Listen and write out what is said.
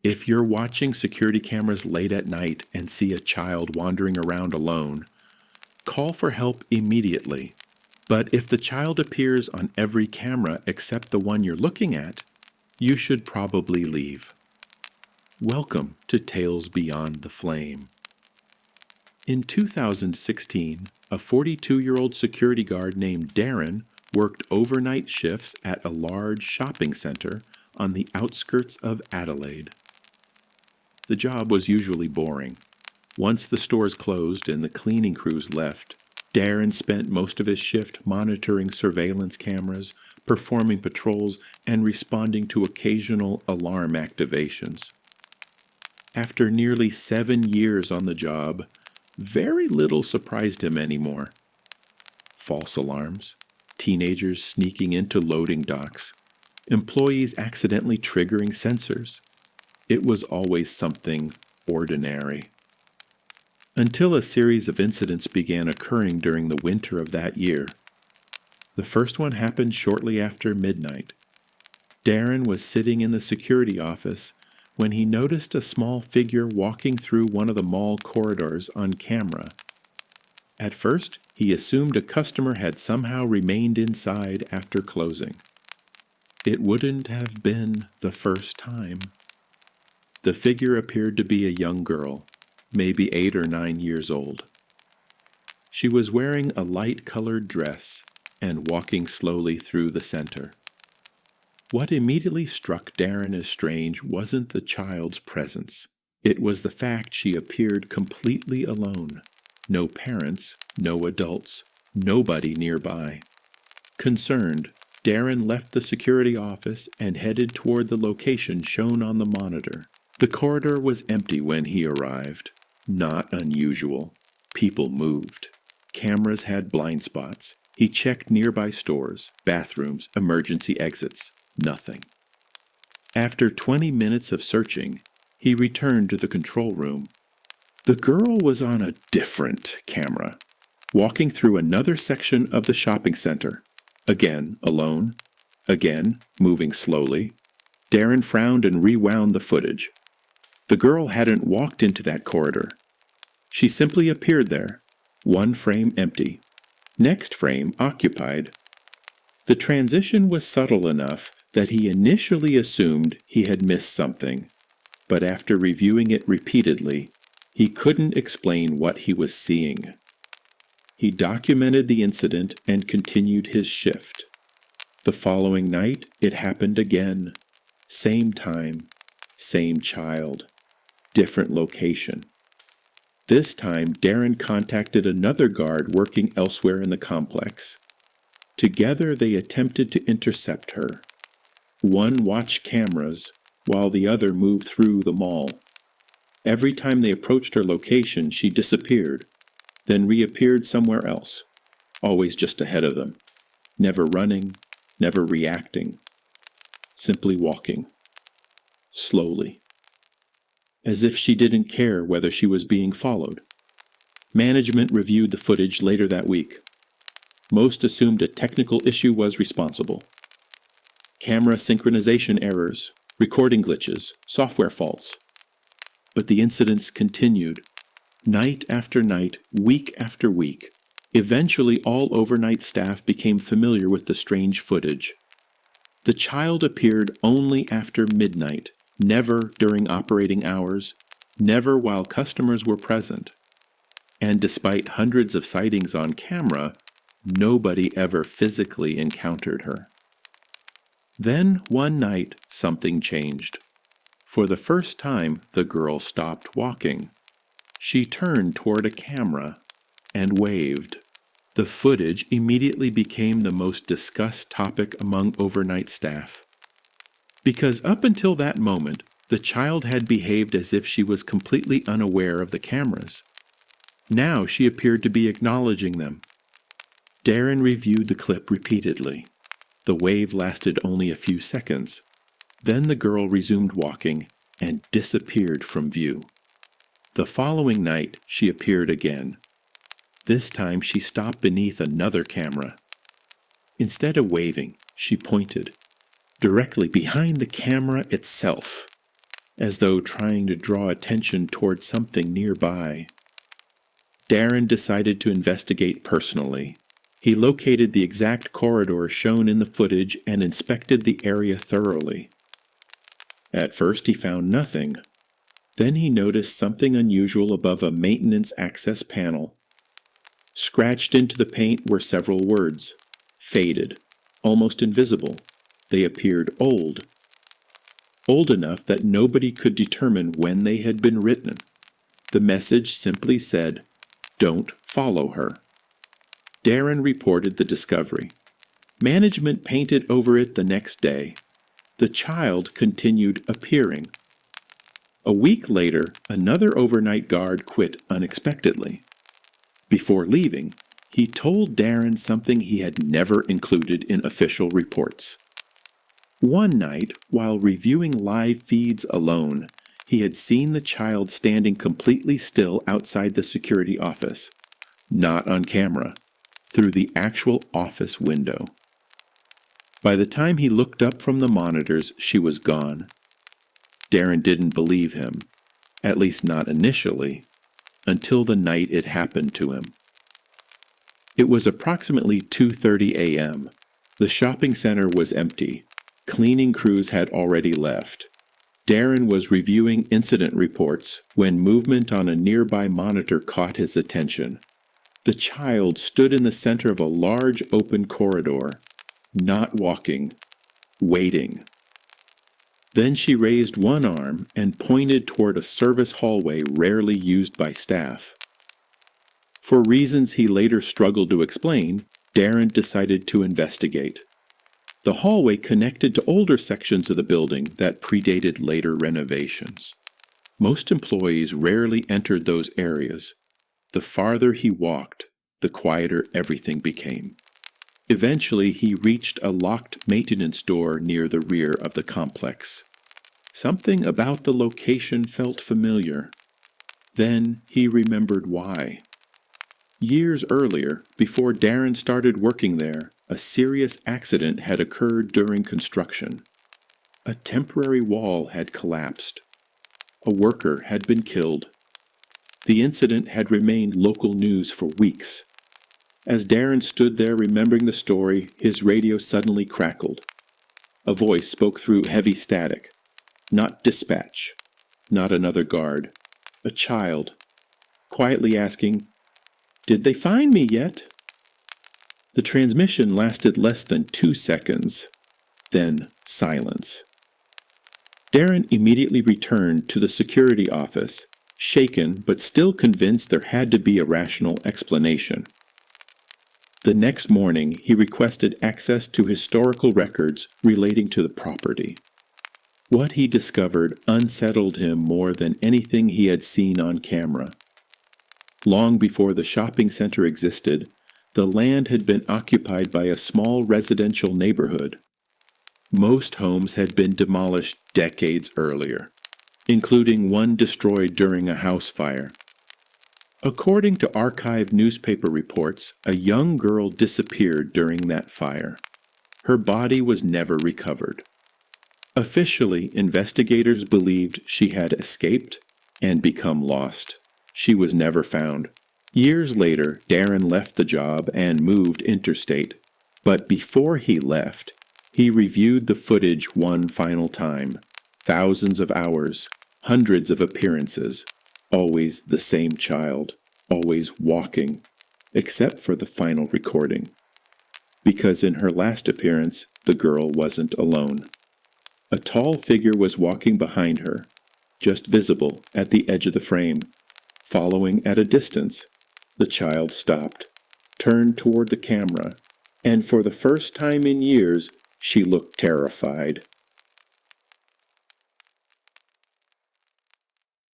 If you're watching security cameras late at night and see a child wandering around alone, call for help immediately. But if the child appears on every camera except the one you're looking at, you should probably leave. Welcome to Tales Beyond the Flame. In 2016, a 42-year-old security guard named Darren worked overnight shifts at a large shopping center on the outskirts of Adelaide. The job was usually boring. Once the stores closed and the cleaning crews left, Darren spent most of his shift monitoring surveillance cameras, performing patrols, and responding to occasional alarm activations. After nearly 7 years on the job, very little surprised him anymore. False alarms, teenagers sneaking into loading docks, employees accidentally triggering sensors. It was always something ordinary. Until a series of incidents began occurring during the winter of that year. The first one happened shortly after midnight. Darren was sitting in the security office when he noticed a small figure walking through one of the mall corridors on camera. At first, he assumed a customer had somehow remained inside after closing. It wouldn't have been the first time. The figure appeared to be a young girl, maybe 8 or 9 years old. She was wearing a light-colored dress and walking slowly through the center. What immediately struck Darren as strange wasn't the child's presence. It was the fact she appeared completely alone. No parents, no adults, nobody nearby. Concerned, Darren left the security office and headed toward the location shown on the monitor. The corridor was empty when he arrived. Not unusual. People moved. Cameras had blind spots. He checked nearby stores, bathrooms, emergency exits. Nothing. After 20 minutes of searching, he returned to the control room. The girl was on a different camera, walking through another section of the shopping center. Again, alone. Again, moving slowly. Darren frowned and rewound the footage. The girl hadn't walked into that corridor. She simply appeared there, one frame empty, next frame occupied. The transition was subtle enough that he initially assumed he had missed something, but after reviewing it repeatedly, he couldn't explain what he was seeing. He documented the incident and continued his shift. The following night, it happened again. Same time, same child, different location. This time, Darren contacted another guard working elsewhere in the complex. Together, they attempted to intercept her. One watched cameras, while the other moved through the mall. Every time they approached her location, she disappeared, then reappeared somewhere else, always just ahead of them, never running, never reacting, simply walking, slowly, as if she didn't care whether she was being followed. Management reviewed the footage later that week. Most assumed a technical issue was responsible. Camera synchronization errors, recording glitches, software faults. But the incidents continued, night after night, week after week. Eventually, all overnight staff became familiar with the strange footage. The child appeared only after midnight, never during operating hours, never while customers were present. And despite hundreds of sightings on camera, nobody ever physically encountered her. Then, one night, something changed. For the first time, the girl stopped walking. She turned toward a camera and waved. The footage immediately became the most discussed topic among overnight staff. Because up until that moment, the child had behaved as if she was completely unaware of the cameras. Now she appeared to be acknowledging them. Darren reviewed the clip repeatedly. The wave lasted only a few seconds. Then the girl resumed walking and disappeared from view. The following night, she appeared again. This time she stopped beneath another camera. Instead of waving, she pointed, directly behind the camera itself. as though trying to draw attention toward something nearby. Darren decided to investigate personally. He located the exact corridor shown in the footage and inspected the area thoroughly. At first he found nothing. Then he noticed something unusual above a maintenance access panel. Scratched into the paint were several words. Faded, almost invisible. They appeared old. Old enough that nobody could determine when they had been written. The message simply said, "Don't follow her." Darren reported the discovery. Management painted over it the next day. The child continued appearing. A week later, another overnight guard quit unexpectedly. Before leaving, he told Darren something he had never included in official reports. One night, while reviewing live feeds alone, he had seen the child standing completely still outside the security office. Not on camera, through the actual office window. By the time he looked up from the monitors, she was gone. Darren didn't believe him, at least not initially, until the night it happened to him. It was approximately 2:30 a.m. The shopping center was empty. Cleaning crews had already left. Darren was reviewing incident reports when movement on a nearby monitor caught his attention. The child stood in the center of a large open corridor, not walking, waiting. Then she raised one arm and pointed toward a service hallway rarely used by staff. For reasons he later struggled to explain, Darren decided to investigate. The hallway connected to older sections of the building that predated later renovations. Most employees rarely entered those areas. The farther he walked, the quieter everything became. Eventually, he reached a locked maintenance door near the rear of the complex. Something about the location felt familiar. Then he remembered why. Years earlier, before Darren started working there, a serious accident had occurred during construction. A temporary wall had collapsed. A worker had been killed. The incident had remained local news for weeks. As Darren stood there remembering the story, his radio suddenly crackled. A voice spoke through heavy static. Not dispatch. Not another guard. A child. Quietly asking, "Did they find me yet?" The transmission lasted less than 2 seconds. Then silence. Darren immediately returned to the security office, shaken but still convinced there had to be a rational explanation. The next morning, he requested access to historical records relating to the property. What he discovered unsettled him more than anything he had seen on camera. Long before the shopping center existed, the land had been occupied by a small residential neighborhood. Most homes had been demolished decades earlier, including one destroyed during a house fire. According to archived newspaper reports, a young girl disappeared during that fire. Her body was never recovered. Officially, investigators believed she had escaped and become lost. She was never found. Years later, Darren left the job and moved interstate. But before he left, he reviewed the footage one final time. Thousands of hours, hundreds of appearances. Always the same child, always walking, except for the final recording. Because in her last appearance, the girl wasn't alone. A tall figure was walking behind her, just visible at the edge of the frame. Following at a distance, the child stopped, turned toward the camera, and for the first time in years, she looked terrified.